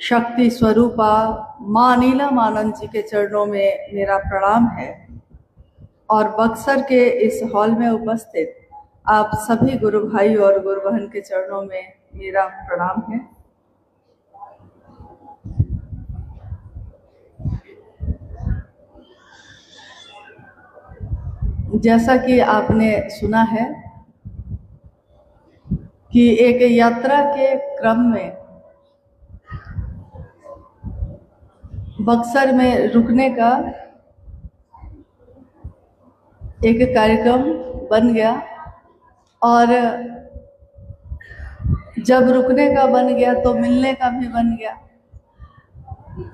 शक्ति स्वरूपा माँ नीलम आनंद जी के चरणों में मेरा प्रणाम है और बक्सर के इस हॉल में उपस्थित आप सभी गुरु भाई और गुरु बहन के चरणों में मेरा प्रणाम है। जैसा कि आपने सुना है कि एक यात्रा के क्रम में बक्सर में रुकने का एक कार्यक्रम बन गया और जब रुकने का बन गया तो मिलने का भी बन गया,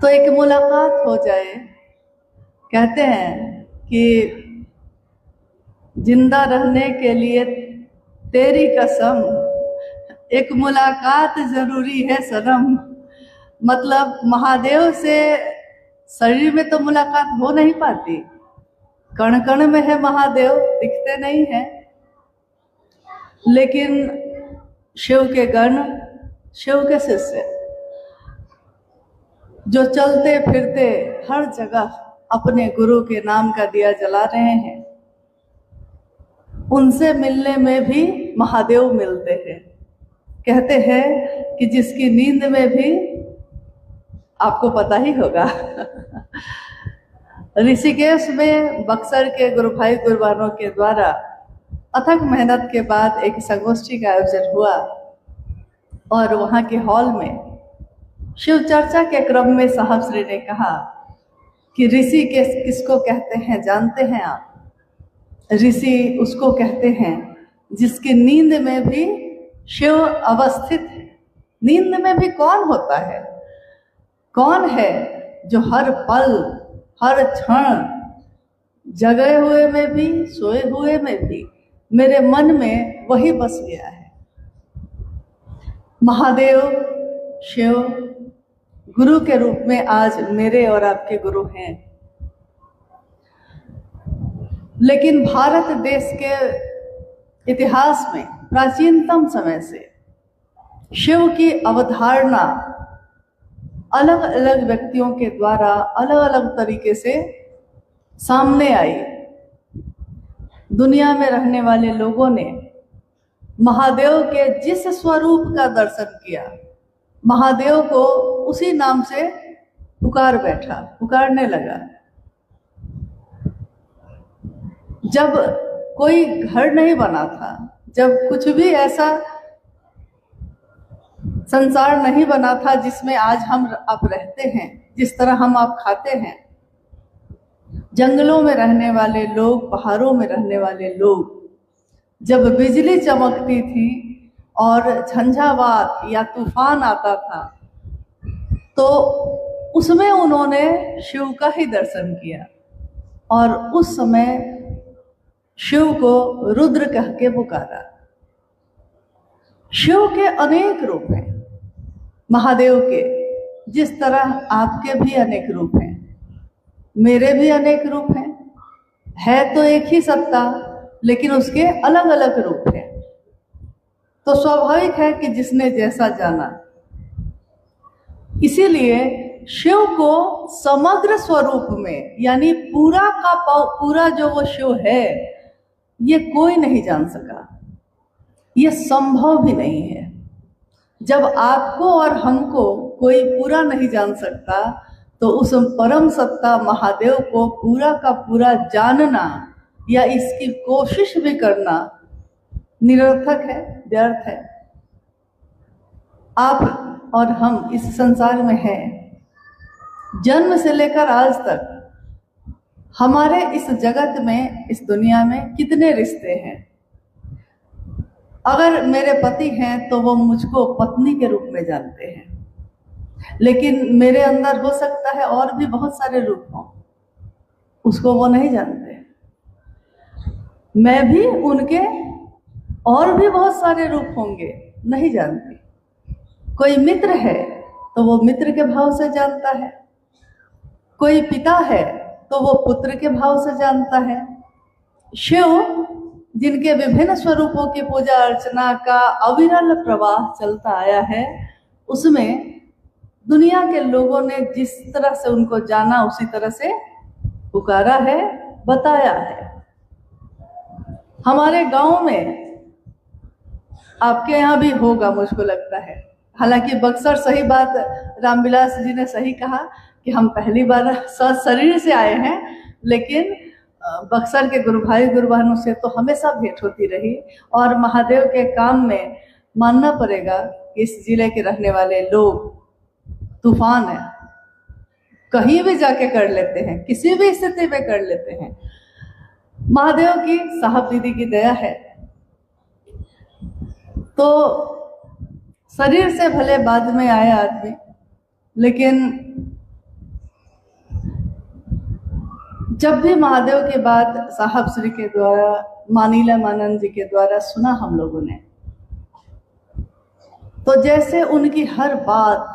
तो एक मुलाकात हो जाए। कहते हैं कि जिंदा रहने के लिए तेरी कसम एक मुलाकात जरूरी है सनम। मतलब महादेव से शरीर में तो मुलाकात हो नहीं पाती, कण कण में है महादेव, दिखते नहीं हैं, लेकिन शिव के गण, शिव के शिष्य जो चलते फिरते हर जगह अपने गुरु के नाम का दिया जला रहे हैं, उनसे मिलने में भी महादेव मिलते हैं। कहते हैं कि जिसकी नींद में भी, आपको पता ही होगा ऋषिकेश में बक्सर के गुरु भाई गुरुबानों के द्वारा अथक मेहनत के बाद एक संगोष्ठी का आयोजन हुआ और वहाँ के हॉल में शिव चर्चा के क्रम में साहब श्री ने कहा कि ऋषि किसको कहते हैं जानते हैं आप? ऋषि उसको कहते हैं जिसकी नींद में भी शिव अवस्थित है। नींद में भी कौन होता है? कौन है जो हर पल हर क्षण जगे हुए में भी सोए हुए में भी मेरे मन में वही बस गया है। महादेव शिव गुरु के रूप में आज मेरे और आपके गुरु हैं। लेकिन भारत देश के इतिहास में प्राचीनतम समय से शिव की अवधारणा अलग अलग व्यक्तियों के द्वारा अलग अलग तरीके से सामने आई। दुनिया में रहने वाले लोगों ने महादेव के जिस स्वरूप का दर्शन किया, महादेव को उसी नाम से पुकारने लगा। जब कोई घर नहीं बना था, जब कुछ भी ऐसा संसार नहीं बना था जिसमें आज हम आप रहते हैं, जिस तरह हम आप खाते हैं, जंगलों में रहने वाले लोग, पहाड़ों में रहने वाले लोग, जब बिजली चमकती थी और झंझावात या तूफान आता था तो उसमें उन्होंने शिव का ही दर्शन किया और उस समय शिव को रुद्र कह के पुकारा। शिव के अनेक रूप हैं, महादेव के जिस तरह आपके भी अनेक रूप हैं, मेरे भी अनेक रूप हैं। है तो एक ही सत्ता, लेकिन उसके अलग अलग रूप हैं। तो स्वाभाविक है कि जिसने जैसा जाना। इसीलिए शिव को समग्र स्वरूप में, यानी पूरा का पूरा जो वो शिव है, ये कोई नहीं जान सका, ये संभव भी नहीं है। जब आपको और हमको कोई पूरा नहीं जान सकता, तो उस परम सत्ता महादेव को पूरा का पूरा जानना या इसकी कोशिश भी करना निरर्थक है, व्यर्थ है। आप और हम इस संसार में हैं, जन्म से लेकर आज तक हमारे इस जगत में, इस दुनिया में कितने रिश्ते हैं। अगर मेरे पति हैं तो वो मुझको पत्नी के रूप में जानते हैं, लेकिन मेरे अंदर हो सकता है और भी बहुत सारे रूप हों, उसको वो नहीं जानते। मैं भी उनके और भी बहुत सारे रूप होंगे, नहीं जानती। कोई मित्र है तो वो मित्र के भाव से जानता है, कोई पिता है तो वो पुत्र के भाव से जानता है। शिव जिनके विभिन्न स्वरूपों की पूजा अर्चना का अविरल प्रवाह चलता आया है, उसमें दुनिया के लोगों ने जिस तरह से उनको जाना उसी तरह से पुकारा है, बताया है। हमारे गांव में, आपके यहाँ भी होगा मुझको लगता है, हालांकि बक्सर, सही बात रामविलास जी ने सही कहा कि हम पहली बार शरीर से आए हैं, लेकिन बक्सर के गुरु भाई गुरु बहनों से तो हमेशा भेंट होती रही। और महादेव के काम में मानना पड़ेगा कि इस जिले के रहने वाले लोग तूफान है, कहीं भी जाके कर लेते हैं, किसी भी स्थिति में कर लेते हैं। महादेव की, साहब दीदी की दया है। तो शरीर से भले बाद में आए आदमी, लेकिन जब भी महादेव की बात साहब श्री के द्वारा, मानीला मानंद जी के द्वारा सुना हम लोगों ने, तो जैसे उनकी हर बात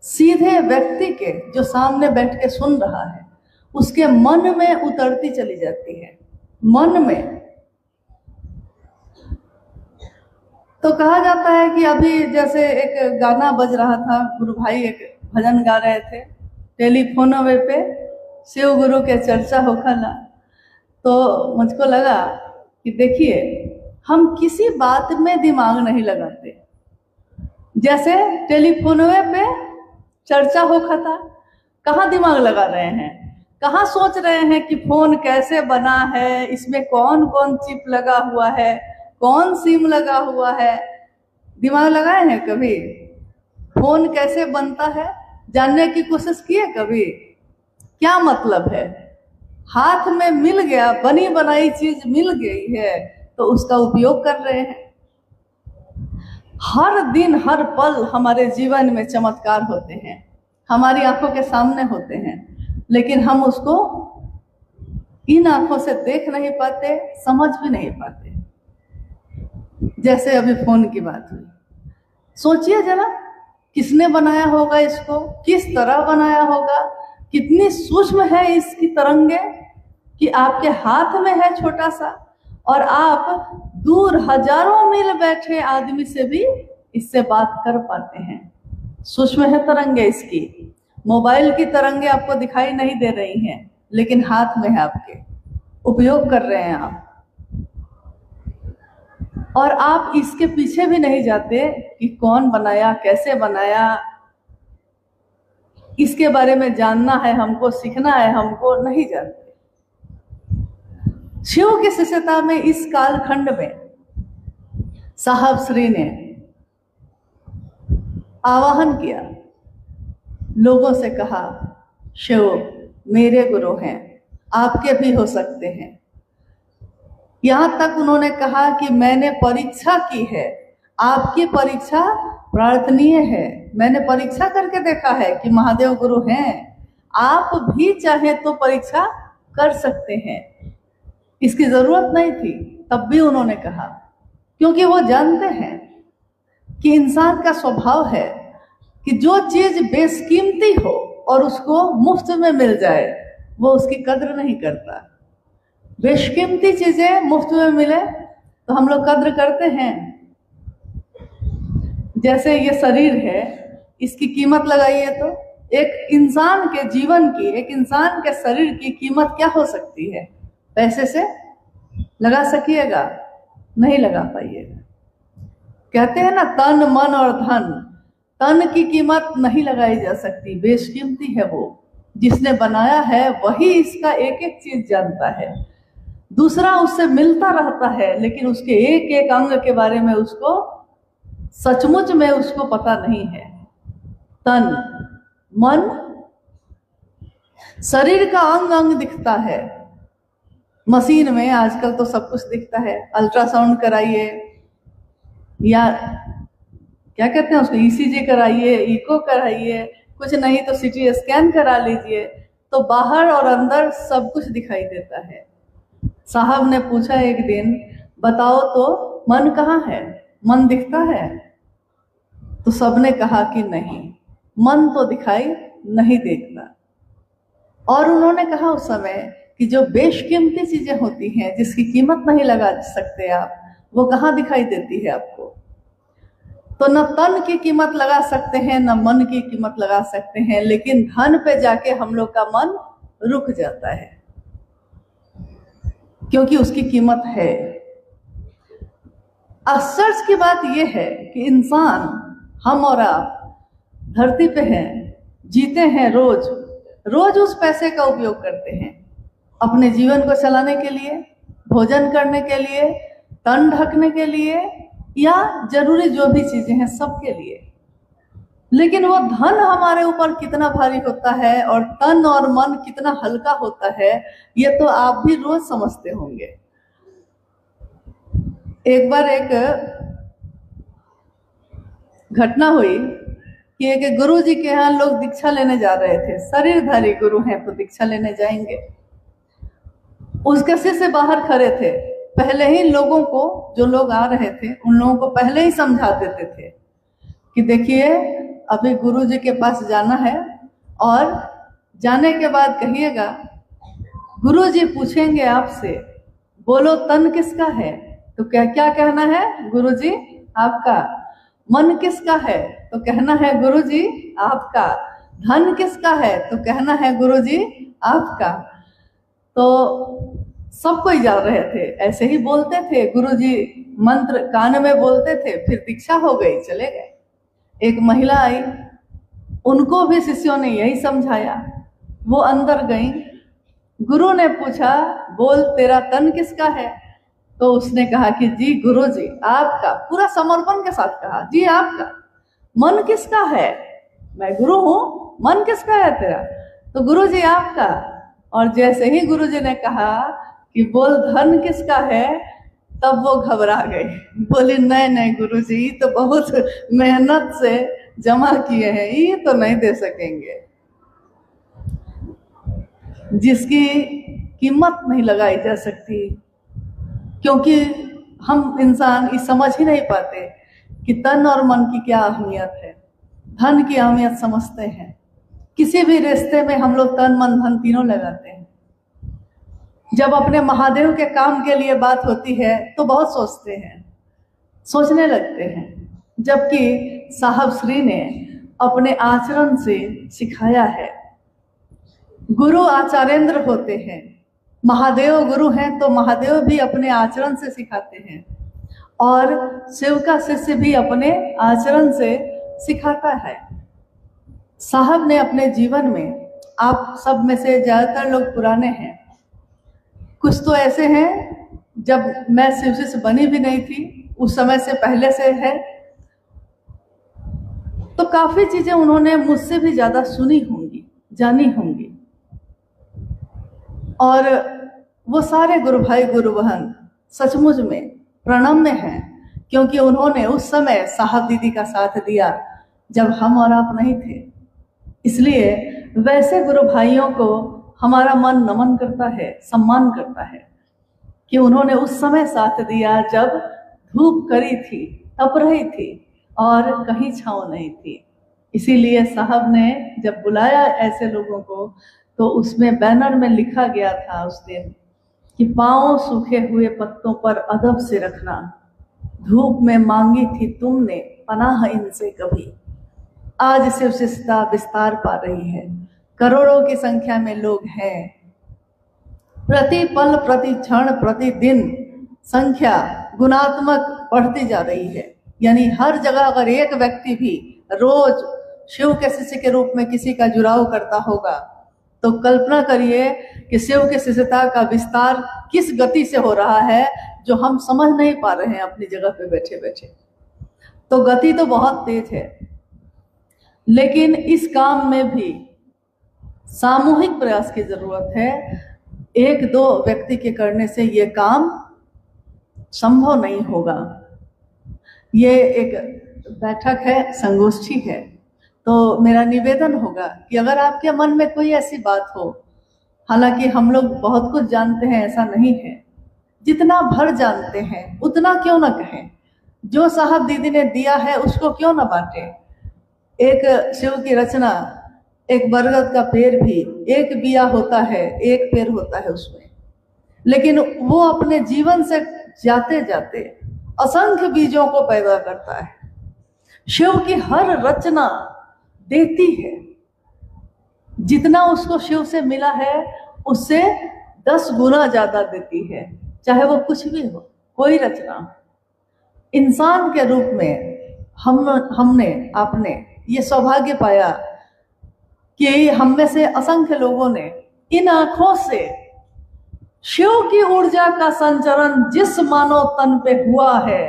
सीधे व्यक्ति के, जो सामने बैठ के सुन रहा है, उसके मन में उतरती चली जाती है, मन में। तो कहा जाता है कि अभी जैसे एक गाना बज रहा था, गुरु भाई एक भजन गा रहे थे, टेलीफोनवे पे शिव गुरु के चर्चा हो खला। तो मुझको लगा कि देखिए, हम किसी बात में दिमाग नहीं लगाते। जैसे टेलीफोनवे पे चर्चा हो खता, कहाँ दिमाग लगा रहे हैं, कहाँ सोच रहे हैं कि फोन कैसे बना है, इसमें कौन कौन चिप लगा हुआ है, कौन सिम लगा हुआ है। दिमाग लगाए हैं कभी? फोन कैसे बनता है जानने की कोशिश किए कभी? क्या मतलब है? हाथ में मिल गया, बनी बनाई चीज मिल गई है, तो उसका उपयोग कर रहे हैं। हर दिन हर पल हमारे जीवन में चमत्कार होते हैं, हमारी आंखों के सामने होते हैं, लेकिन हम उसको इन आंखों से देख नहीं पाते, समझ भी नहीं पाते। जैसे अभी फोन की बात हुई, सोचिए जरा, किसने बनाया होगा इसको, किस तरह बनाया होगा, कितनी सूक्ष्म है इसकी तरंगे कि आपके हाथ में है छोटा सा, और आप दूर हजारों मील बैठे आदमी से भी इससे बात कर पाते हैं। सूक्ष्म है तरंगे इसकी। मोबाइल की तरंगे आपको दिखाई नहीं दे रही हैं, लेकिन हाथ में है आपके, उपयोग कर रहे हैं आप। और आप इसके पीछे भी नहीं जाते कि कौन बनाया, कैसे बनाया, इसके बारे में जानना है हमको, सीखना है हमको, नहीं जानते। शिव की शिष्यता में इस कालखंड में साहब श्री ने आवाहन किया, लोगों से कहा, शिव मेरे गुरु हैं, आपके भी हो सकते हैं। यहां तक उन्होंने कहा कि मैंने परीक्षा की है, आपकी परीक्षा प्रार्थनीय है। मैंने परीक्षा करके देखा है कि महादेव गुरु हैं, आप भी चाहे तो परीक्षा कर सकते हैं। इसकी जरूरत नहीं थी, तब भी उन्होंने कहा, क्योंकि वो जानते हैं कि इंसान का स्वभाव है कि जो चीज बेशकीमती हो और उसको मुफ्त में मिल जाए, वो उसकी कद्र नहीं करता। बेशकीमती चीजें मुफ्त में मिले तो हम लोग कद्र करते हैं। जैसे ये शरीर है, इसकी कीमत लगाइए तो एक इंसान के जीवन की, एक इंसान के शरीर की कीमत क्या हो सकती है? पैसे से लगा सकिएगा? नहीं लगा पाइएगा। कहते हैं ना, तन मन और धन, तन की कीमत नहीं लगाई जा सकती, बेशकीमती है वो। जिसने बनाया है वही इसका एक एक चीज जानता है। दूसरा उससे मिलता रहता है, लेकिन उसके एक एक अंग के बारे में उसको सचमुच में उसको पता नहीं है। तन मन, शरीर का अंग अंग दिखता है। मशीन में आजकल तो सब कुछ दिखता है। अल्ट्रासाउंड कराइए, या क्या कहते हैं उसको, ईसीजी कराइए, इको कराइए, कुछ नहीं तो सीटी स्कैन करा लीजिए, तो बाहर और अंदर सब कुछ दिखाई देता है। साहब ने पूछा एक दिन, बताओ तो मन कहाँ है, मन दिखता है? तो सबने कहा कि नहीं, मन तो दिखाई नहीं देता। और उन्होंने कहा उस समय कि जो बेशकीमती चीजें होती हैं, जिसकी कीमत नहीं लगा सकते आप, वो कहाँ दिखाई देती है आपको? तो न तन की कीमत लगा सकते हैं, न मन की कीमत लगा सकते हैं, लेकिन धन पे जाके हम लोग का मन रुक जाता है, क्योंकि उसकी कीमत है। आश्चर्य की बात यह है कि इंसान, हम और आप धरती पे हैं, जीते हैं, रोज रोज उस पैसे का उपयोग करते हैं अपने जीवन को चलाने के लिए, भोजन करने के लिए, तन ढकने के लिए, या जरूरी जो भी चीजें हैं सबके लिए। लेकिन वो धन हमारे ऊपर कितना भारी होता है और तन और मन कितना हल्का होता है, ये तो आप भी रोज समझते होंगे। एक बार एक घटना हुई कि एक गुरु जी के यहाँ लोग दीक्षा लेने जा रहे थे। शरीरधारी गुरु हैं तो दीक्षा लेने जाएंगे। उसके शिष्य बाहर खड़े थे। पहले ही लोगों को, जो लोग आ रहे थे उन लोगों को पहले ही समझा देते थे कि देखिए अभी गुरु जी के पास जाना है और जाने के बाद कहिएगा गुरु जी पूछेंगे आपसे, बोलो तन किसका है, तो क्या क्या कहना है, गुरु जी आपका। मन किसका है, तो कहना है गुरु जी आपका। धन किसका है, तो कहना है गुरु जी आपका। तो सब कोई जा रहे थे, ऐसे ही बोलते थे, गुरु जी मंत्र कान में बोलते थे, फिर दीक्षा हो गई, चले गए। एक महिला आई, उनको भी शिष्यों ने यही समझाया, वो अंदर गई। गुरु ने पूछा, बोल तेरा तन किसका है, तो उसने कहा कि जी गुरु जी आपका, पूरा समर्पण के साथ कहा, जी आपका। मन किसका है, मैं गुरु हूँ, मन किसका है तेरा, तो गुरु जी आपका। और जैसे ही गुरु जी ने कहा कि बोल धन किसका है, तब वो घबरा गई, बोली नहीं नहीं गुरु जी तो बहुत मेहनत से जमा किए हैं, ये तो नहीं दे सकेंगे। जिसकी कीमत नहीं लगाई जा सकती, क्योंकि हम इंसान ये समझ ही नहीं पाते कि तन और मन की क्या अहमियत है। धन की अहमियत समझते हैं, किसी भी रिश्ते में हम लोग तन मन धन तीनों लगाते हैं। जब अपने महादेव के काम के लिए बात होती है तो बहुत सोचते हैं, सोचने लगते हैं, जबकि साहब श्री ने अपने आचरण से सिखाया है। गुरु आचार्येंद्र होते हैं, महादेव गुरु हैं तो महादेव भी अपने आचरण से सिखाते हैं, और शिव का शिष्य भी अपने आचरण से सिखाता है। साहब ने अपने जीवन में, आप सब में से ज़्यादातर लोग पुराने हैं, कुछ तो ऐसे हैं जब मैं शिव शिष्य बनी भी नहीं थी, उस समय से पहले से है, तो काफ़ी चीज़ें उन्होंने मुझसे भी ज़्यादा सुनी होंगी, जानी होंगी। और वो सारे गुरु भाई गुरु बहन सचमुच में प्रणम्य हैं, क्योंकि उन्होंने उस समय साहब दीदी का साथ दिया जब हम और आप नहीं थे। इसलिए वैसे गुरु भाइयों को हमारा मन नमन करता है, सम्मान करता है कि उन्होंने उस समय साथ दिया जब धूप कड़ी थी, तप रही थी और कहीं छांव नहीं थी। इसीलिए साहब ने जब बुलाया ऐसे लोगों को, तो उसमें बैनर में लिखा गया था उस दिन कि पाँव सूखे हुए पत्तों पर अदब से रखना, धूप में मांगी थी तुमने पनाह इनसे कभी, आज शिव शिष्यता विस्तार पा रही है, करोड़ों की संख्या में लोग हैं, प्रति पल प्रति क्षण प्रतिदिन संख्या गुणात्मक बढ़ती जा रही है। यानी हर जगह अगर एक व्यक्ति भी रोज शिव के शिष्य के रूप में किसी का जुड़ाव करता होगा, तो कल्पना करिए कि शिव के शिष्यता का विस्तार किस गति से हो रहा है, जो हम समझ नहीं पा रहे हैं अपनी जगह पे बैठे बैठे। तो गति तो बहुत तेज है, लेकिन इस काम में भी सामूहिक प्रयास की जरूरत है। एक दो व्यक्ति के करने से ये काम संभव नहीं होगा। ये एक बैठक है, संगोष्ठी है, तो मेरा निवेदन होगा कि अगर आपके मन में कोई ऐसी बात हो, हालांकि हम लोग बहुत कुछ जानते हैं ऐसा नहीं है, जितना भर जानते हैं उतना क्यों ना कहें, जो साहब दीदी ने दिया है उसको क्यों ना बांटें। एक शिव की रचना, एक बरगद का पेड़ भी एक बिया होता है, एक पेड़ होता है उसमें, लेकिन वो अपने जीवन से जाते जाते असंख्य बीजों को पैदा करता है। शिव की हर रचना देती है, जितना उसको शिव से मिला है उससे 10 गुना ज्यादा देती है, चाहे वो कुछ भी हो, कोई रचना। इंसान के रूप में हमने आपने ये सौभाग्य पाया कि हम में से असंख्य लोगों ने इन आंखों से शिव की ऊर्जा का संचरण जिस मानव तन पे हुआ है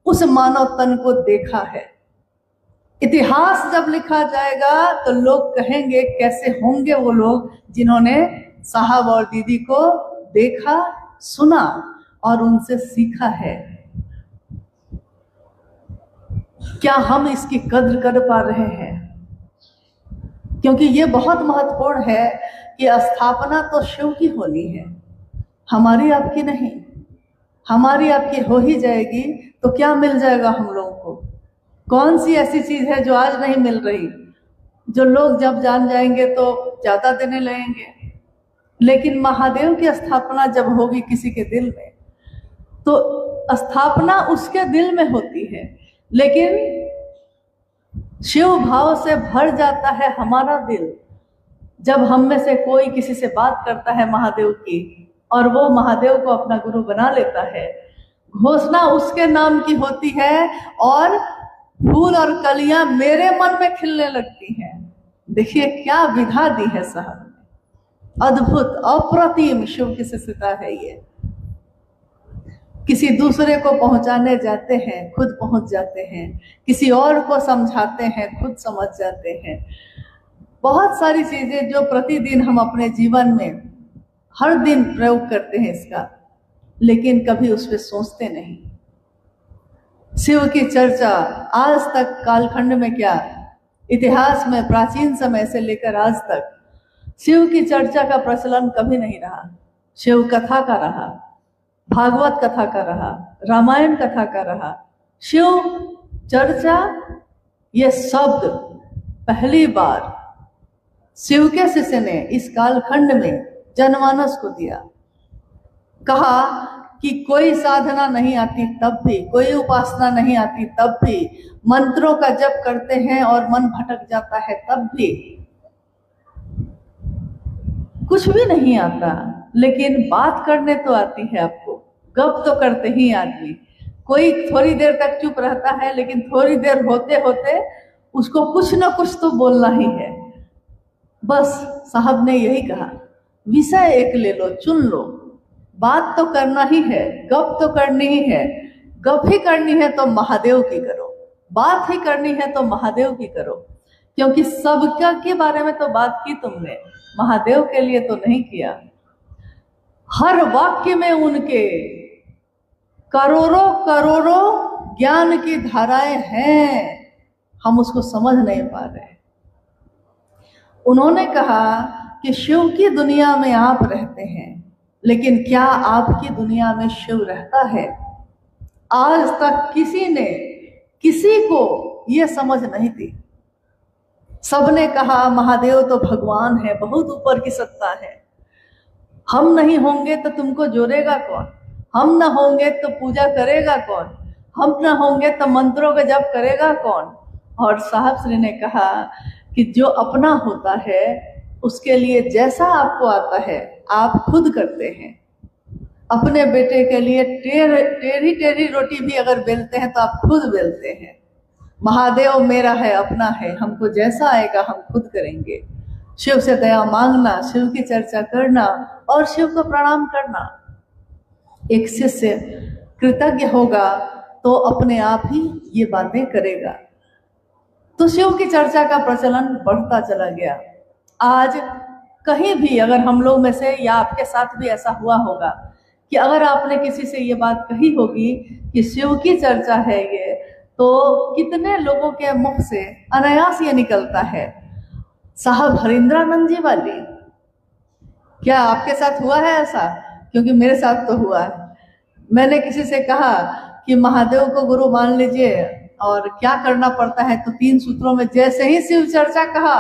उस मानव तन को देखा है। इतिहास जब लिखा जाएगा तो लोग कहेंगे कैसे होंगे वो लोग जिन्होंने साहब और दीदी को देखा, सुना और उनसे सीखा है। क्या हम इसकी कद्र कर पा रहे हैं? क्योंकि ये बहुत महत्वपूर्ण है कि स्थापना तो शिव की होनी है, हमारी आपकी नहीं। हमारी आपकी हो ही जाएगी तो क्या मिल जाएगा हम लोगों को? कौन सी ऐसी चीज है जो आज नहीं मिल रही, जो लोग जब जान जाएंगे तो ज्यादा देने लगेंगे? लेकिन महादेव की स्थापना जब होगी किसी के दिल में तो स्थापना उसके दिल में होती है, लेकिन शिव भाव से भर जाता है हमारा दिल जब हम में से कोई किसी से बात करता है महादेव की और वो महादेव को अपना गुरु बना लेता है। घोषणा उसके नाम की होती है और फूल और कलियां मेरे मन में खिलने लगती हैं। देखिए क्या विधा दी है साहब ने, अद्भुत अप्रतिम शिव की शिष्यता है ये। किसी दूसरे को पहुंचाने जाते हैं खुद पहुंच जाते हैं, किसी और को समझाते हैं खुद समझ जाते हैं। बहुत सारी चीजें जो प्रतिदिन हम अपने जीवन में हर दिन प्रयोग करते हैं इसका, लेकिन कभी उस पर सोचते नहीं। शिव की चर्चा आज तक कालखंड में क्या, इतिहास में प्राचीन समय से लेकर आज तक शिव की चर्चा का प्रचलन कभी नहीं रहा। शिव कथा का रहा, भागवत कथा का रहा, रामायण कथा का रहा। शिव चर्चा ये शब्द पहली बार शिव के शिष्य ने इस कालखंड में जनमानस को दिया। कहा कि कोई साधना नहीं आती तब भी, कोई उपासना नहीं आती तब भी, मंत्रों का जप करते हैं और मन भटक जाता है तब भी, कुछ भी नहीं आता, लेकिन बात करने तो आती है आपको। गप तो करते ही आदमी, कोई थोड़ी देर तक चुप रहता है लेकिन थोड़ी देर होते होते उसको कुछ ना कुछ तो बोलना ही है। बस साहब ने यही कहा, विषय एक ले लो, चुन लो, बात तो करना ही है, गप तो करनी ही है। गप ही करनी है तो महादेव की करो, बात ही करनी है तो महादेव की करो, क्योंकि सबका के बारे में तो बात की तुमने, महादेव के लिए तो नहीं किया। हर वाक्य में उनके करोड़ों करोड़ों ज्ञान की धाराएं हैं, हम उसको समझ नहीं पा रहे। उन्होंने कहा कि शिव की दुनिया में आप रहते हैं, लेकिन क्या आपकी दुनिया में शिव रहता है? आज तक किसी ने किसी को यह समझ नहीं दी। सबने कहा महादेव तो भगवान है, बहुत ऊपर की सत्ता है, हम नहीं होंगे तो तुमको जोड़ेगा कौन, हम ना होंगे तो पूजा करेगा कौन, हम ना होंगे तो मंत्रों का जप करेगा कौन। और साहब श्री ने कहा कि जो अपना होता है उसके लिए जैसा आपको आता है आप खुद करते हैं। अपने बेटे के लिए टेढ़ी टेढ़ी रोटी भी अगर बेलते हैं तो आप खुद बेलते हैं। महादेव मेरा है, अपना है, हमको जैसा आएगा हम खुद करेंगे। शिव से दया मांगना, शिव की चर्चा करना और शिव को प्रणाम करना। एक शिष्य कृतज्ञ होगा तो अपने आप ही ये बातें करेगा। तो शिव की चर्चा का प्रचलन बढ़ता चला गया। आज कहीं भी अगर हम लोग में से या आपके साथ भी ऐसा हुआ होगा कि अगर आपने किसी से ये बात कही होगी कि शिव की चर्चा है ये, तो कितने लोगों के मुख से अनायास ये निकलता है, साहब हरिंद्रानंद जी वाली। क्या आपके साथ हुआ है ऐसा? क्योंकि मेरे साथ तो हुआ है। मैंने किसी से कहा कि महादेव को गुरु मान लीजिए और क्या करना पड़ता है, तो 3 सूत्रों में जैसे ही शिव चर्चा कहा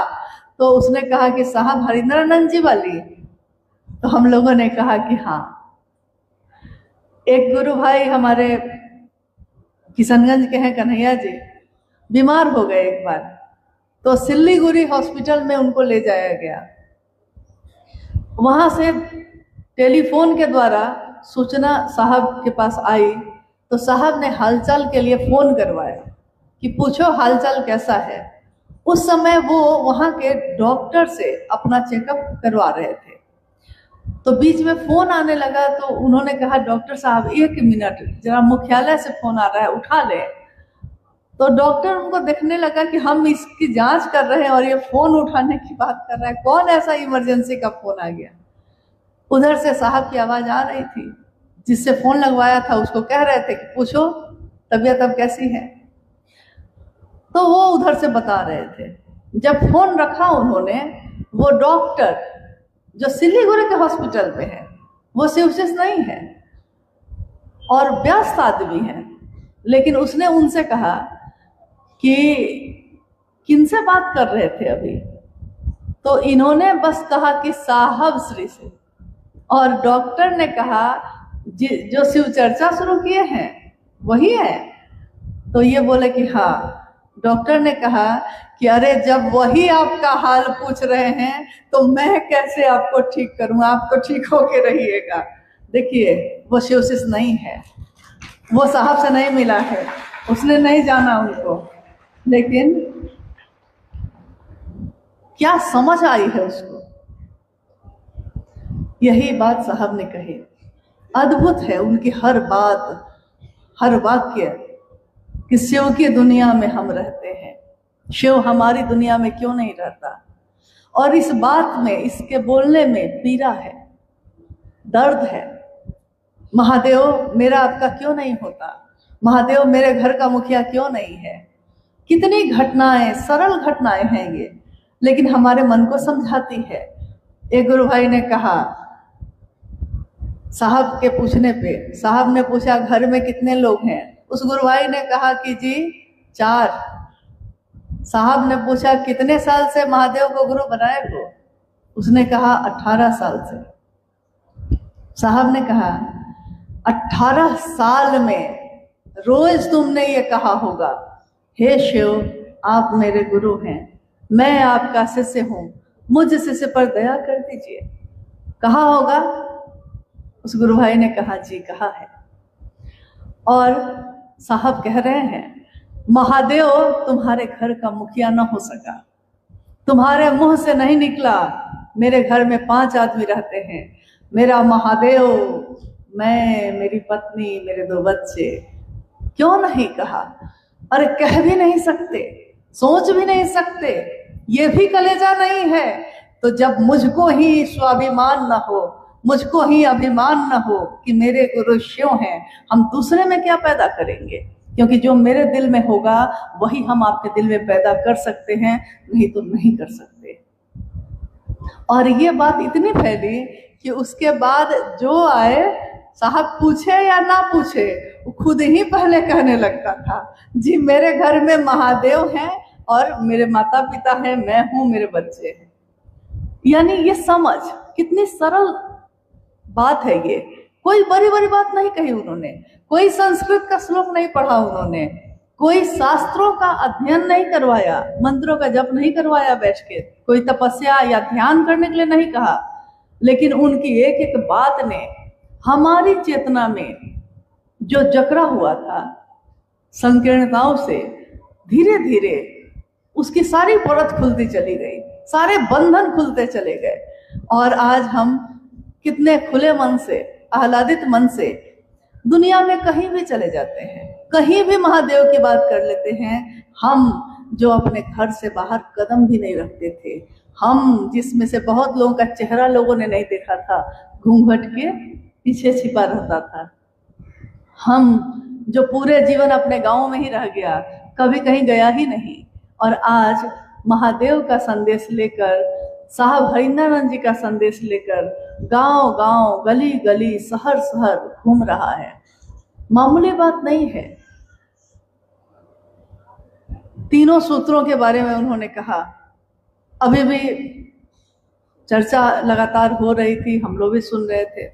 तो उसने कहा कि साहब हरिंद्रानंद जी वाली। तो हम लोगों ने कहा कि हाँ। एक गुरु भाई हमारे किशनगंज के हैं, कन्हैया जी, बीमार हो गए एक बार, तो सिल्लीगुड़ी हॉस्पिटल में उनको ले जाया गया। वहां से टेलीफोन के द्वारा सूचना साहब के पास आई, तो साहब ने हालचाल के लिए फोन करवाया कि पूछो हालचाल कैसा है। उस समय वो वहां के डॉक्टर से अपना चेकअप करवा रहे थे, तो बीच में फोन आने लगा, तो उन्होंने कहा डॉक्टर साहब 1 मिनट, जरा मुख्यालय से फोन आ रहा है, उठा ले। तो डॉक्टर उनको देखने लगा कि हम इसकी जांच कर रहे हैं और ये फोन उठाने की बात कर रहा है, कौन ऐसा इमरजेंसी का फोन आ गया। उधर से साहब की आवाज आ रही थी, जिससे फोन लगवाया था उसको कह रहे थे कि पूछो तबीयत अब कैसी है। तो वो उधर से बता रहे थे। जब फोन रखा उन्होंने, वो डॉक्टर जो सिल्लीगुड़ी के हॉस्पिटल में है, वो शिवशिष नहीं है और व्यस्त आदमी है, लेकिन उसने उनसे कहा कि किनसे बात कर रहे थे अभी। तो इन्होंने बस कहा कि साहब श्री से, और डॉक्टर ने कहा जो शिव चर्चा शुरू किए हैं वही है। तो ये बोले कि हाँ। डॉक्टर ने कहा कि अरे जब वही आपका हाल पूछ रहे हैं तो मैं कैसे आपको ठीक करूं, आप तो ठीक होके रहिएगा। देखिए वो शिवशिष नहीं है, वो साहब से नहीं मिला है, उसने नहीं जाना उनको, लेकिन क्या समझ आई है उसको, यही बात साहब ने कही। अद्भुत है उनकी हर बात, हर वाक्य, कि शिव की दुनिया में हम रहते हैं, शिव हमारी दुनिया में क्यों नहीं रहता। और इस बात में, इसके बोलने में पीड़ा है, दर्द है। महादेव मेरा आपका क्यों नहीं होता, महादेव मेरे घर का मुखिया क्यों नहीं है। कितनी घटनाएं, सरल घटनाएं हैं ये, लेकिन हमारे मन को समझाती है। एक गुरु भाई ने कहा, साहब के पूछने पे, साहब ने पूछा घर में कितने लोग हैं, उस गुरु भाई ने कहा कि जी 4। साहब ने पूछा कितने साल से महादेव को गुरु बनाए हो, उसने कहा 18 साल से। साहब ने कहा 18 साल में रोज तुमने ये कहा होगा, हे शिव आप मेरे गुरु हैं, मैं आपका शिष्य हूं, मुझ शिष्य पर दया कर दीजिए। कहा होगा? उस गुरु भाई ने कहा जी कहा है। और साहब कह रहे हैं महादेव तुम्हारे घर का मुखिया न हो सका, तुम्हारे मुंह से नहीं निकला मेरे घर में 5 आदमी रहते हैं, मेरा महादेव, मैं, मेरी पत्नी, मेरे 2 बच्चे, क्यों नहीं कहा? अरे कह भी नहीं सकते, सोच भी नहीं सकते, ये भी कलेजा नहीं है। तो जब मुझको ही स्वाभिमान न हो, मुझको ही अभिमान न हो कि मेरे गुरु शिव हैं, हम दूसरे में क्या पैदा करेंगे? क्योंकि जो मेरे दिल में होगा वही हम आपके दिल में पैदा कर सकते हैं, नहीं तो नहीं कर सकते। और ये बात इतनी फैली कि उसके बाद जो आए, साहब पूछे या ना पूछे, वो खुद ही पहले कहने लगता था जी मेरे घर में महादेव हैं और मेरे माता पिता हैं, मैं हूं, मेरे बच्चे हैं। यानी ये समझ, कितनी सरल बात है ये। कोई बड़ी बड़ी बात नहीं कही उन्होंने, कोई संस्कृत का श्लोक नहीं पढ़ा उन्होंने, कोई शास्त्रों का अध्ययन नहीं करवाया, मंत्रों का जप नहीं करवाया बैठ के, कोई तपस्या या ध्यान करने के लिए नहीं कहा, लेकिन उनकी एक एक बात ने हमारी चेतना में जो जकड़ा हुआ था संकीर्णताओं से, धीरे धीरे उसकी सारी परत खुलती चली गई, सारे बंधन खुलते चले गए। और आज हम कितने खुले मन से, आह्लादित मन से दुनिया में कहीं भी चले जाते हैं, कहीं भी महादेव की बात कर लेते हैं। हम जो अपने घर से बाहर कदम भी नहीं रखते थे, हम जिसमें से बहुत लोगों का चेहरा लोगों ने नहीं देखा था, घूंघट के पीछे छिपा रहता था, हम जो पूरे जीवन अपने गांव में ही रह गया, कभी कहीं गया ही नहीं, और आज महादेव का संदेश लेकर, साहब हरिंद्रानंद जी का संदेश लेकर गांव गांव, गली गली, शहर शहर घूम रहा है। मामूली बात नहीं है। 3 सूत्रों के बारे में उन्होंने कहा, अभी भी चर्चा लगातार हो रही थी, हम लोग भी सुन रहे थे।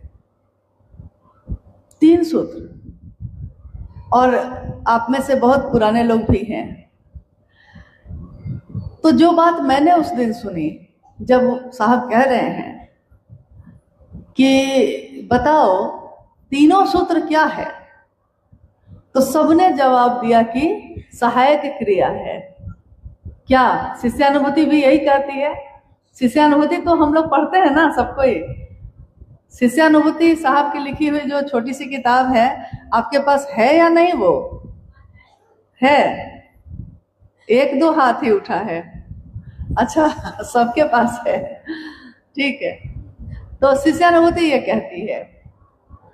3 सूत्र, और आप में से बहुत पुराने लोग भी हैं, तो जो बात मैंने उस दिन सुनी, जब साहब कह रहे हैं कि बताओ तीनों सूत्र क्या है, तो सबने जवाब दिया कि सहायक क्रिया है। क्या शिष्यानुभूति भी यही कहती है? शिष्यानुभूति तो हम लोग पढ़ते हैं ना सबको ही। शिष्यानुभूति साहब की लिखी हुई जो छोटी सी किताब है, आपके पास है या नहीं? वो है? एक दो हाथ ही उठा है। अच्छा, सबके पास है, ठीक है। तो शिष्यानुभूति ये कहती है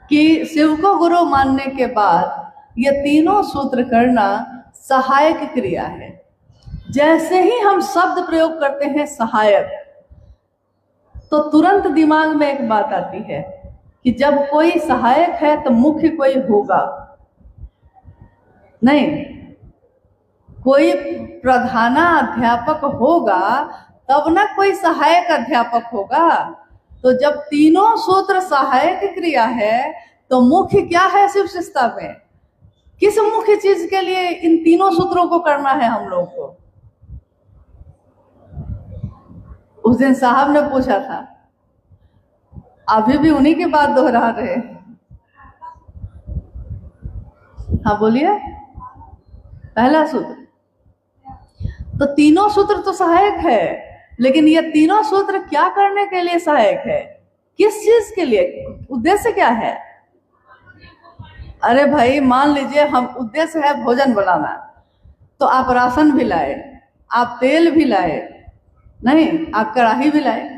कि शिव को गुरु मानने के बाद ये तीनों सूत्र करना सहायक क्रिया है। जैसे ही हम शब्द प्रयोग करते हैं सहायक, तो तुरंत दिमाग में एक बात आती है कि जब कोई सहायक है तो मुख्य कोई होगा नहीं। कोई प्रधानाध्यापक होगा तब ना कोई सहायक अध्यापक होगा। तो जब तीनों सूत्र सहायक क्रिया है तो मुख्य क्या है शिव शिष्टता में? किस मुख्य चीज के लिए इन तीनों सूत्रों को करना है हम लोग को? उस दिन साहब ने पूछा था, अभी भी उन्हीं की बात दोहरा रहे। हाँ बोलिए। पहला सूत्र तो तीनों सूत्र तो सहायक है, लेकिन ये तीनों सूत्र क्या करने के लिए सहायक है? किस चीज के लिए? उद्देश्य क्या है? अरे भाई मान लीजिए हम उद्देश्य है भोजन बनाना, तो आप राशन भी लाए, आप तेल भी लाए, नहीं आप कढ़ाई भी लाए,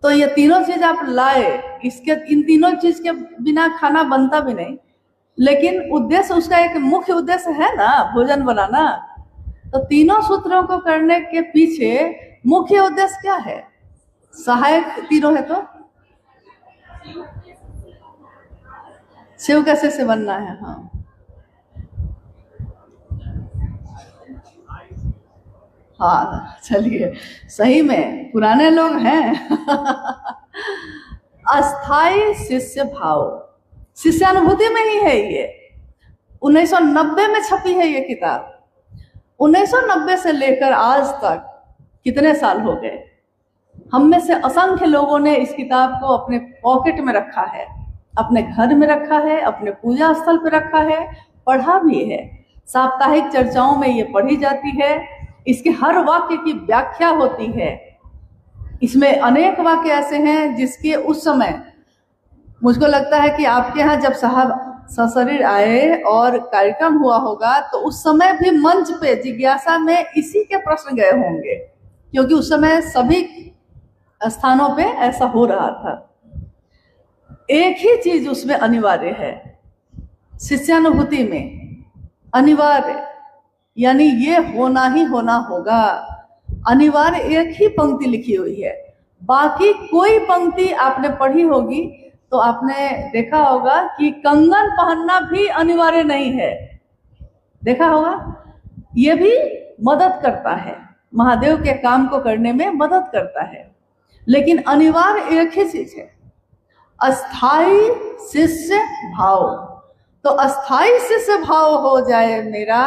तो ये तीनों चीज आप लाए, इसके इन तीनों चीज के बिना खाना बनता भी नहीं। लेकिन उद्देश्य उसका एक मुख्य उद्देश्य है ना, भोजन बनाना। तो तीनों सूत्रों को करने के पीछे मुख्य उद्देश्य क्या है? सहायक तीनों है तो शिव का शिष्य बनना है। हाँ, हाँ चलिए, सही में पुराने लोग हैं। अस्थाई शिष्य भाव शिष्यानुभूति में ही है। ये 1990 में छपी है ये किताब। 1990 से लेकर आज तक कितने साल हो गए? हम में से असंख्य लोगों ने इस किताब को अपने पॉकेट में रखा है, अपने घर में रखा है, अपने पूजा स्थल पर रखा है, पढ़ा भी है। साप्ताहिक चर्चाओं में ये पढ़ी जाती है। इसके हर वाक्य की व्याख्या होती है। इसमें अनेक वाक्य ऐसे हैं जिसके उस समय मुझको लगता है कि आपके यहाँ जब साहब सशरीर आए और कार्यक्रम हुआ होगा तो उस समय भी मंच पे जिज्ञासा में इसी के प्रश्न गए होंगे, क्योंकि उस समय सभी स्थानों पे ऐसा हो रहा था। एक ही चीज उसमें अनिवार्य है, शिष्यानुभूति में अनिवार्य, यानी ये होना ही होना होगा। अनिवार्य एक ही पंक्ति लिखी हुई है। बाकी कोई पंक्ति आपने पढ़ी होगी तो आपने देखा होगा कि कंगन पहनना भी अनिवार्य नहीं है। देखा होगा, ये भी मदद करता है, महादेव के काम को करने में मदद करता है, लेकिन अनिवार्य एक ही चीज है, अस्थाई शिष्य भाव। तो अस्थाई शिष्य भाव हो जाए मेरा,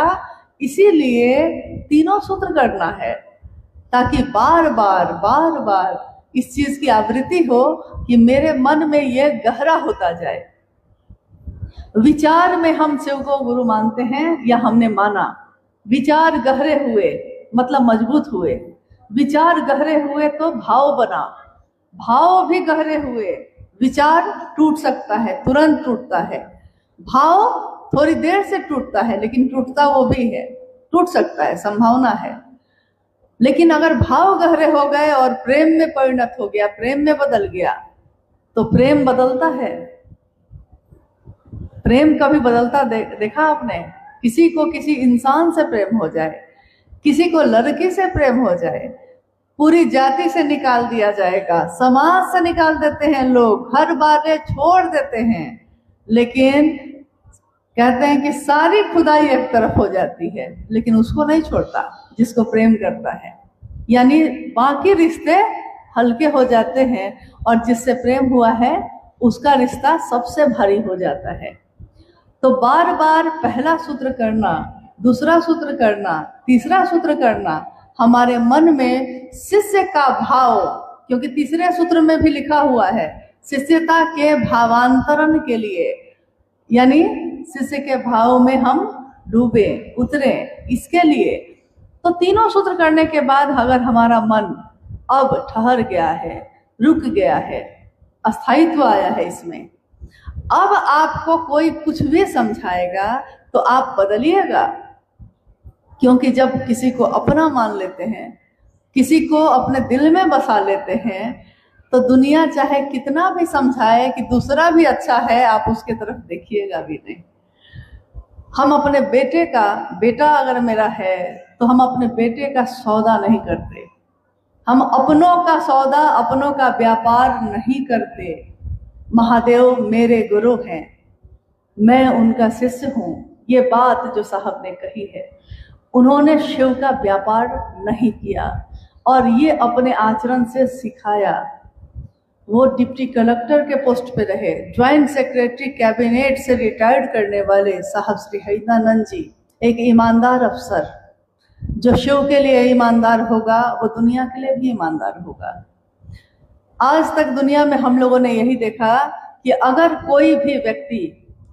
इसीलिए तीनों सूत्र करना है, ताकि बार बार इस चीज की आवृत्ति हो कि मेरे मन में यह गहरा होता जाए। विचार में हम शिव को गुरु मानते हैं या हमने माना, विचार गहरे हुए मतलब मजबूत हुए, विचार गहरे हुए तो भाव बना, भाव भी गहरे हुए, विचार टूट सकता है, तुरंत टूटता है, भाव थोड़ी देर से टूटता है लेकिन टूटता वो भी है, टूट सकता है, संभावना है। लेकिन अगर भाव गहरे हो गए और प्रेम में परिणत हो गया, प्रेम में बदल गया, तो प्रेम बदलता है। प्रेम कभी बदलता देखा आपने? किसी को किसी इंसान से प्रेम हो जाए, किसी को लड़की से प्रेम हो जाए, पूरी जाति से निकाल दिया जाएगा, समाज से निकाल देते हैं लोग, हर बार छोड़ देते हैं, लेकिन कहते हैं कि सारी खुदाई एक तरफ हो जाती है, लेकिन उसको नहीं छोड़ता जिसको प्रेम करता है। यानी बाकी रिश्ते हल्के हो जाते हैं और जिससे प्रेम हुआ है उसका रिश्ता सबसे भारी हो जाता है। तो बार बार पहला सूत्र करना, दूसरा सूत्र करना, तीसरा सूत्र करना हमारे मन में शिष्य का भाव, क्योंकि तीसरे सूत्र में भी लिखा हुआ है शिष्यता के भावांतरण के लिए, यानी शिष्य के भाव में हम डूबे उतरे, इसके लिए। तो तीनों सूत्र करने के बाद अगर हमारा मन अब ठहर गया है, रुक गया है, अस्थायित्व आया है इसमें, अब आपको कोई कुछ भी समझाएगा तो आप बदलिएगा। क्योंकि जब किसी को अपना मान लेते हैं, किसी को अपने दिल में बसा लेते हैं, तो दुनिया चाहे कितना भी समझाए कि दूसरा भी अच्छा है, आप उसके तरफ देखिएगा भी नहीं। हम अपने बेटे का, बेटा अगर मेरा है तो हम अपने बेटे का सौदा नहीं करते, हम अपनों का सौदा, अपनों का व्यापार नहीं करते। महादेव मेरे गुरु हैं, मैं उनका शिष्य हूँ, ये बात जो साहब ने कही है, उन्होंने शिव का व्यापार नहीं किया और ये अपने आचरण से सिखाया। वो डिप्टी कलेक्टर के पोस्ट पे रहे, ज्वाइंट सेक्रेटरी कैबिनेट से रिटायर्ड करने वाले साहब श्री हरिदानंद जी, एक ईमानदार अफसर। जो शिव के लिए ईमानदार होगा वो दुनिया के लिए भी ईमानदार होगा। आज तक दुनिया में हम लोगों ने यही देखा कि अगर कोई भी व्यक्ति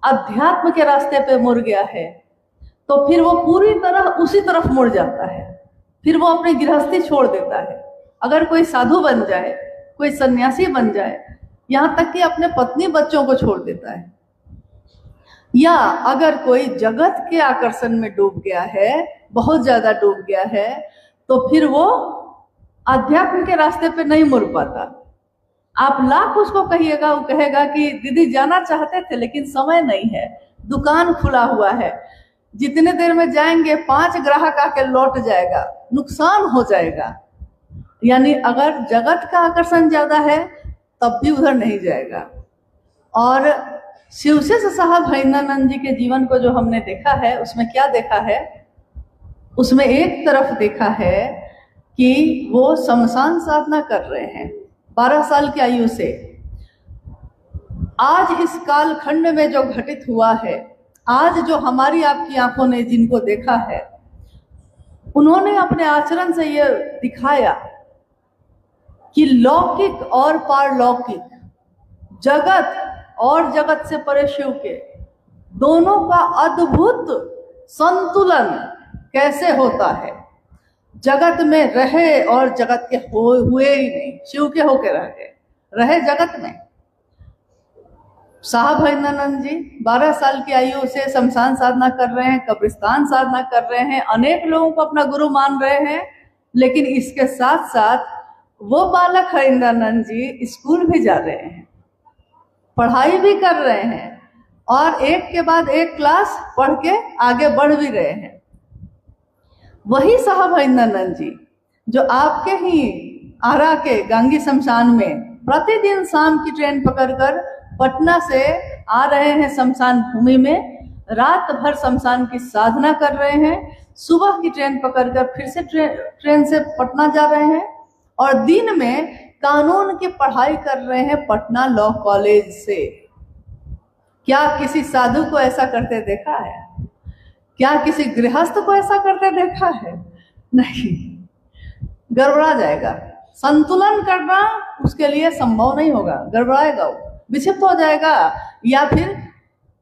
अध्यात्म के रास्ते पे मुड़ गया है तो फिर वो पूरी तरह उसी तरफ मुड़ जाता है, फिर वो अपनी गृहस्थी छोड़ देता है। अगर कोई साधु बन जाए, कोई सन्यासी बन जाए, यहाँ तक कि अपने पत्नी बच्चों को छोड़ देता है। या अगर कोई जगत के आकर्षण में डूब गया है, बहुत ज्यादा डूब गया है, तो फिर वो अध्यात्म के रास्ते पे नहीं मुड़ पाता। आप लाख उसको कहिएगा, वो कहेगा कि दीदी जाना चाहते थे लेकिन समय नहीं है, दुकान खुला हुआ है, जितने देर में जाएंगे 5 ग्राहक आके लौट जाएगा, नुकसान हो जाएगा। यानी अगर जगत का आकर्षण ज्यादा है तब भी उधर नहीं जाएगा। और शिवशेष साहब हरिदानंद जी के जीवन को जो हमने देखा है, उसमें क्या देखा है? उसमें एक तरफ देखा है कि वो शमशान साधना कर रहे हैं 12 साल की आयु से। आज इस कालखंड में जो घटित हुआ है, आज जो हमारी आपकी आंखों ने जिनको देखा है, उन्होंने अपने आचरण से ये दिखाया कि लौकिक और पारलौकिक, जगत और जगत से परे शिव के, दोनों का अद्भुत संतुलन कैसे होता है। जगत में रहे और जगत के हुए ही नहीं, शिव के होके रहे जगत में। साहब हरिदानंद जी 12 साल की आयु से शमशान साधना कर रहे हैं, कब्रिस्तान साधना कर रहे हैं, अनेक लोगों को अपना गुरु मान रहे हैं। लेकिन इसके साथ साथ वो बालक हरिदानंद जी स्कूल भी जा रहे हैं, पढ़ाई भी कर रहे हैं और एक के बाद एक क्लास पढ़ के आगे बढ़ भी रहे हैं। वही साहब हरिदानंद जी जो आपके ही आरा के गांगी शमशान में प्रतिदिन शाम की ट्रेन पकड़कर पटना से आ रहे हैं शमशान भूमि में, रात भर शमशान की साधना कर रहे हैं, सुबह की ट्रेन पकड़कर फिर से ट्रेन से पटना जा रहे हैं और दिन में कानून की पढ़ाई कर रहे हैं पटना लॉ कॉलेज से। क्या किसी साधु को ऐसा करते देखा है? क्या किसी गृहस्थ को ऐसा करते देखा है? नहीं, गड़बड़ा जाएगा। संतुलन करना उसके लिए संभव नहीं होगा, गड़बड़ाएगा, वो विक्षिप्त हो जाएगा, या फिर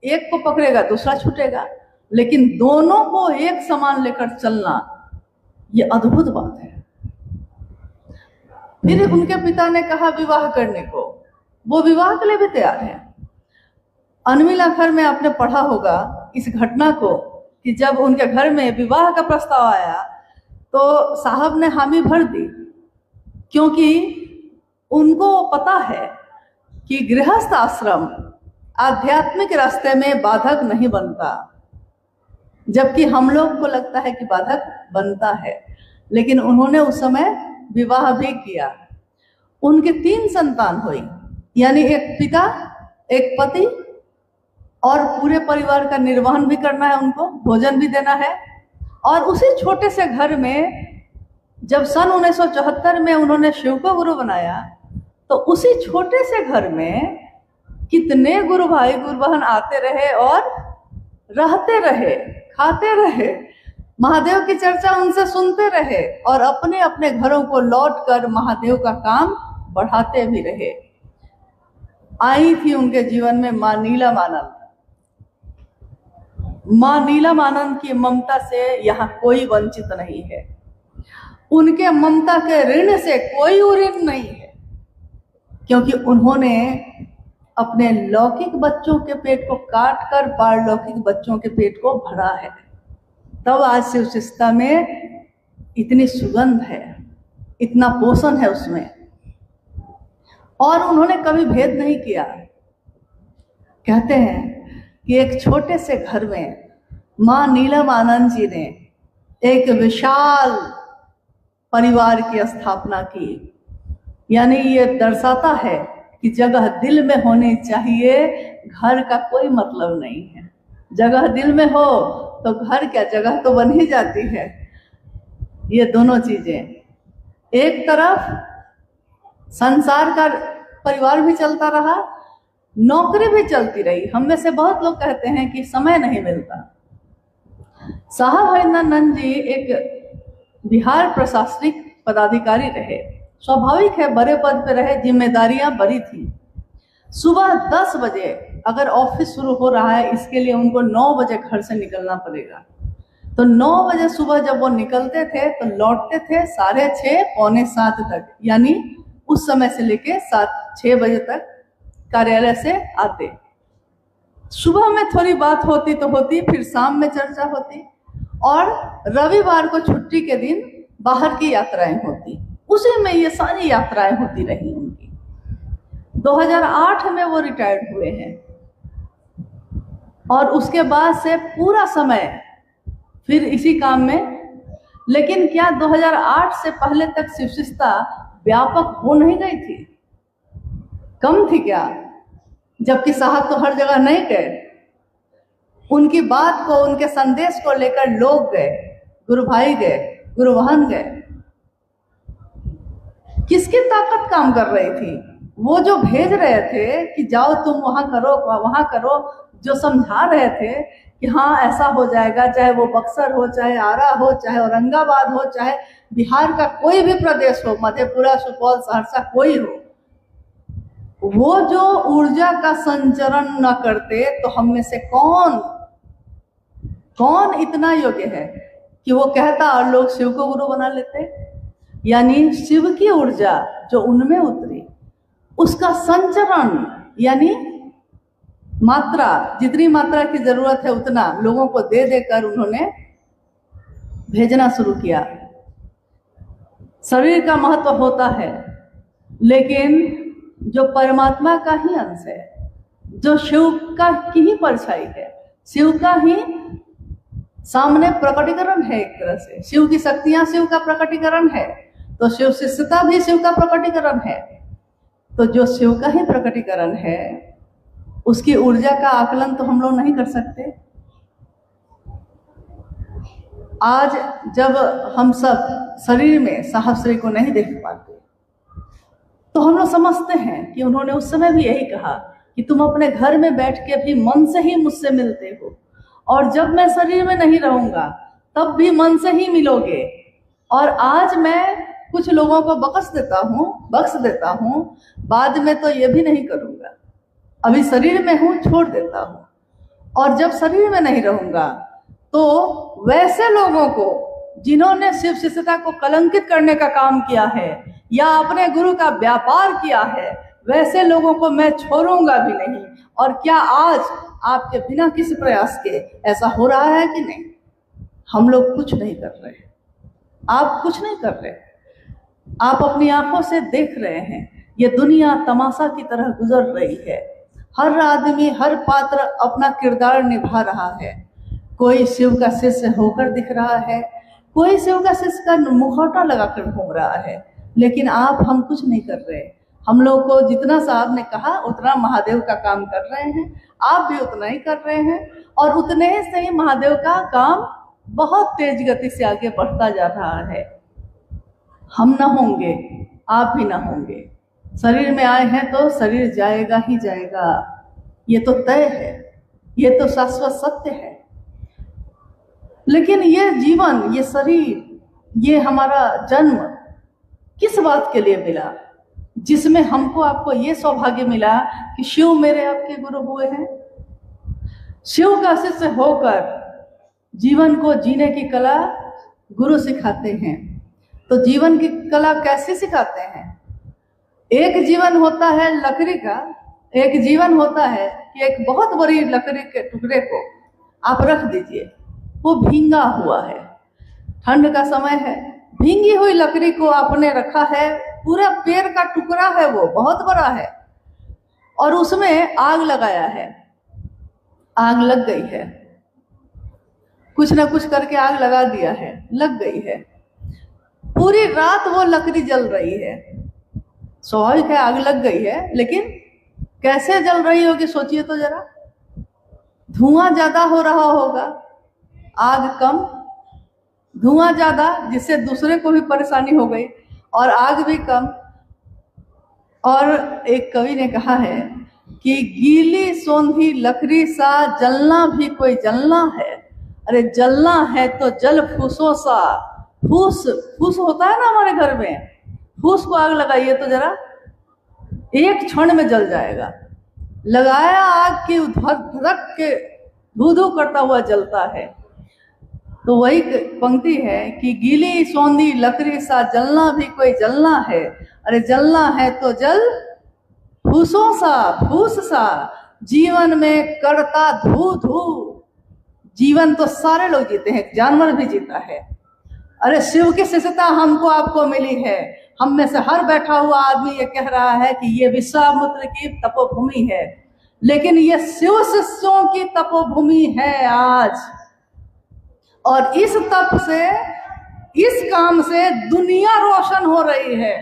एक को पकड़ेगा दूसरा छूटेगा। लेकिन दोनों को एक समान लेकर चलना, ये अद्भुत बात है। फिर उनके पिता ने कहा विवाह करने को, वो विवाह के लिए भी तैयार है। अनमिला घर में आपने पढ़ा होगा इस घटना को कि जब उनके घर में विवाह का प्रस्ताव आया तो साहब ने हामी भर दी, क्योंकि उनको पता है कि गृहस्थ आश्रम आध्यात्मिक रास्ते में बाधक नहीं बनता, जबकि हम लोग को लगता है कि बाधक बनता है। लेकिन उन्होंने उस समय विवाह भी किया। उनके 3 संतान हुई, यानी एक पिता, एक पति और पूरे परिवार का निर्वहन भी करना है, उनको भोजन भी देना है। और उसी छोटे से घर में जब सन 1974 में उन्होंने शिव को गुरु बनाया, तो उसी छोटे से घर में कितने गुरु भाई गुरु बहन आते रहे और रहते रहे, खाते रहे। महादेव की चर्चा उनसे सुनते रहे और अपने अपने घरों को लौटकर महादेव का काम बढ़ाते भी रहे। आई थी उनके जीवन में मां नीलमानंद। मां नीलमानंद की ममता से यहाँ कोई वंचित नहीं है। उनके ममता के ऋण से कोई ऋण नहीं है, क्योंकि उन्होंने अपने लौकिक बच्चों के पेट को काट कर पारलौकिक बच्चों के पेट को भरा है। तब आज शिव शिष्टता में इतनी सुगंध है, इतना पोषण है उसमें। और उन्होंने कभी भेद नहीं किया। कहते हैं कि एक छोटे से घर में मां नीलमानंद जी ने एक विशाल परिवार की स्थापना की। यानी ये दर्शाता है कि जगह दिल में होनी चाहिए, घर का कोई मतलब नहीं है। जगह दिल में हो तो घर क्या, जगह तो बन ही जाती है। ये दोनों चीजें, एक तरफ संसार का परिवार भी चलता रहा, नौकरी भी चलती रही। हम में से बहुत लोग कहते हैं कि समय नहीं मिलता। साहब हरिंदर जी एक बिहार प्रशासनिक पदाधिकारी रहे। स्वाभाविक है, बड़े पद पे रहे, जिम्मेदारियां बड़ी थी। सुबह 10 बजे अगर ऑफिस शुरू हो रहा है, इसके लिए उनको 9 बजे घर से निकलना पड़ेगा। तो 9 बजे सुबह जब वो निकलते थे तो लौटते थे 6:30 पौने 7 तक। यानी उस समय से लेके 6 बजे तक कार्यालय से आते। सुबह में थोड़ी बात होती तो होती, फिर शाम में चर्चा होती, और रविवार को छुट्टी के दिन बाहर की यात्राएं होती। उसी में ये सारी यात्राएं होती रही उनकी। 2008 में वो रिटायर्ड हुए हैं और उसके बाद से पूरा समय फिर इसी काम में। लेकिन क्या 2008 से पहले तक शिव शिष्टता व्यापक हो नहीं गई थी? कम थी क्या? जबकि साहब तो हर जगह नहीं गए। उनकी बात को, उनके संदेश को लेकर लोग गए, गुरु भाई गए, गुरु बहन गए। किसकी ताकत काम कर रही थी? वो जो भेज रहे थे कि जाओ तुम वहां करो, वहां करो, जो समझा रहे थे कि हाँ ऐसा हो जाएगा, चाहे वो बक्सर हो, चाहे आरा हो, चाहे औरंगाबाद हो, चाहे बिहार का कोई भी प्रदेश हो, मधेपुरा, सुपौल, सहरसा, कोई हो, वो जो ऊर्जा का संचरण न करते तो हम में से कौन इतना योग्य है कि वो कहता और लोग शिव को गुरु बना लेते। यानी शिव की ऊर्जा जो उनमें उतरी, उसका संचरण, यानी मात्रा, जितनी मात्रा की जरूरत है उतना लोगों को दे देकर उन्होंने भेजना शुरू किया। शरीर का महत्व होता है, लेकिन जो परमात्मा का ही अंश है, जो शिव का की ही परछाई है, शिव का ही सामने प्रकटीकरण है, एक तरह से शिव की शक्तियां शिव का प्रकटीकरण है, तो शिव शिष्यता भी शिव का प्रकटीकरण है। तो जो शिव का ही प्रकटीकरण है, उसकी ऊर्जा का आकलन तो हम लोग नहीं कर सकते। आज जब हम सब शरीर में साहब श्री को नहीं देख पाते तो हम लोग समझते हैं कि उन्होंने उस समय भी यही कहा कि तुम अपने घर में बैठ के भी मन से ही मुझसे मिलते हो, और जब मैं शरीर में नहीं रहूंगा तब भी मन से ही मिलोगे। और आज मैं कुछ लोगों को बख्श देता हूँ, बाद में तो ये भी नहीं करूंगा। अभी शरीर में हूँ, छोड़ देता हूँ, और जब शरीर में नहीं रहूंगा तो वैसे लोगों को जिन्होंने शिव शिष्यता को कलंकित करने का काम किया है या अपने गुरु का व्यापार किया है, वैसे लोगों को मैं छोड़ूंगा भी नहीं। और क्या आज आपके बिना किसी प्रयास के ऐसा हो रहा है कि नहीं? हम लोग कुछ नहीं कर रहे, आप कुछ नहीं कर रहे, आप अपनी आंखों से देख रहे हैं। ये दुनिया तमाशा की तरह गुजर रही है। हर आदमी, हर पात्र अपना किरदार निभा रहा है। कोई शिव का शिष्य होकर दिख रहा है, कोई शिव का शिष्य का मुखौटा लगाकर घूम रहा है, लेकिन हम कुछ नहीं कर रहे। हम लोग को जितना साहब ने कहा उतना महादेव का काम कर रहे हैं, आप भी उतना ही कर रहे हैं, और उतने ही से ही महादेव का काम बहुत तेज गति से आगे बढ़ता जा रहा है। हम ना होंगे, आप भी ना होंगे। शरीर में आए हैं तो शरीर जाएगा ही जाएगा, ये तो तय है, ये तो शाश्वत सत्य है। लेकिन ये जीवन, ये शरीर, ये हमारा जन्म किस बात के लिए मिला, जिसमें हमको आपको ये सौभाग्य मिला कि शिव मेरे आपके गुरु हुए हैं। शिव का शिष्य होकर जीवन को जीने की कला गुरु सिखाते हैं। तो जीवन की कला कैसे सिखाते हैं? एक जीवन होता है लकड़ी का, एक जीवन होता है कि एक बहुत बड़ी लकड़ी के टुकड़े को आप रख दीजिए, वो भींगा हुआ है, ठंड का समय है, भींगी हुई लकड़ी को आपने रखा है, पूरा पेड़ का टुकड़ा है, वो बहुत बड़ा है, और उसमें आग लगाया है, आग लग गई है, कुछ ना कुछ करके आग लगा दिया है, लग गई है, पूरी रात वो लकड़ी जल रही है। स्वाभाविक है, आग लग गई है, लेकिन कैसे जल रही होगी सोचिए तो जरा। धुआं ज्यादा हो रहा होगा, आग कम, धुआं ज्यादा, जिससे दूसरे को भी परेशानी हो गई, और आग भी कम। और एक कवि ने कहा है कि गीली सोंधी लकड़ी सा जलना भी कोई जलना है। अरे जलना है तो जल फूसों सा। फूस, फूस होता है ना हमारे घर में, फूस को आग लगाइए तो जरा, एक क्षण में जल जाएगा। लगाया आग की, धड़क के धू धू करता हुआ जलता है। तो वही पंक्ति है कि गीली सौंधी लकड़ी सा जलना भी कोई जलना है। अरे जलना है तो जल फूसों सा, फूस सा। जीवन में करता धू धू। जीवन तो सारे लोग जीते हैं, जानवर भी जीता है। अरे शिव की शिष्यता हमको आपको मिली है। हम में से हर बैठा हुआ आदमी ये कह रहा है कि ये विश्वामित्र की तपोभूमि है, लेकिन ये शिव शिष्यों की तपोभूमि है आज। और इस तप से, इस काम से दुनिया रोशन हो रही है,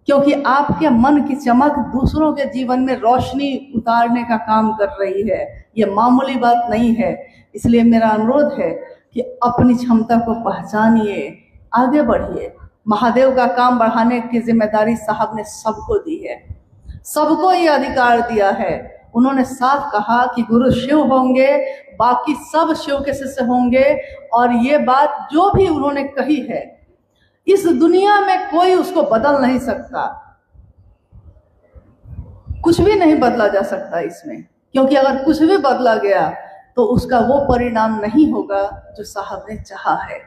क्योंकि आपके मन की चमक दूसरों के जीवन में रोशनी उतारने का काम कर रही है। ये मामूली बात नहीं है। इसलिए मेरा अनुरोध है कि अपनी क्षमता को पहचानिए, आगे बढ़िए। महादेव का काम बढ़ाने की जिम्मेदारी साहब ने सबको दी है, सबको ये अधिकार दिया है। उन्होंने साफ कहा कि गुरु शिव होंगे, बाकी सब शिव के शिष्य होंगे। और ये बात जो भी उन्होंने कही है, इस दुनिया में कोई उसको बदल नहीं सकता, कुछ भी नहीं बदला जा सकता इसमें। क्योंकि अगर कुछ भी बदला गया तो उसका वो परिणाम नहीं होगा जो साहब ने चाहा है।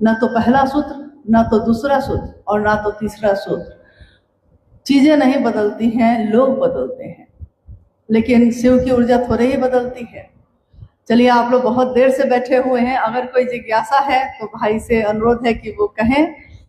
ना तो पहला सूत्र, ना तो दूसरा सूत्र, और ना तो तीसरा सूत्र। चीजें नहीं बदलती हैं, लोग बदलते हैं। लेकिन शिव की ऊर्जा थोड़े ही बदलती है। चलिए, आप लोग बहुत देर से बैठे हुए हैं, अगर कोई जिज्ञासा है तो भाई से अनुरोध है कि वो कहें।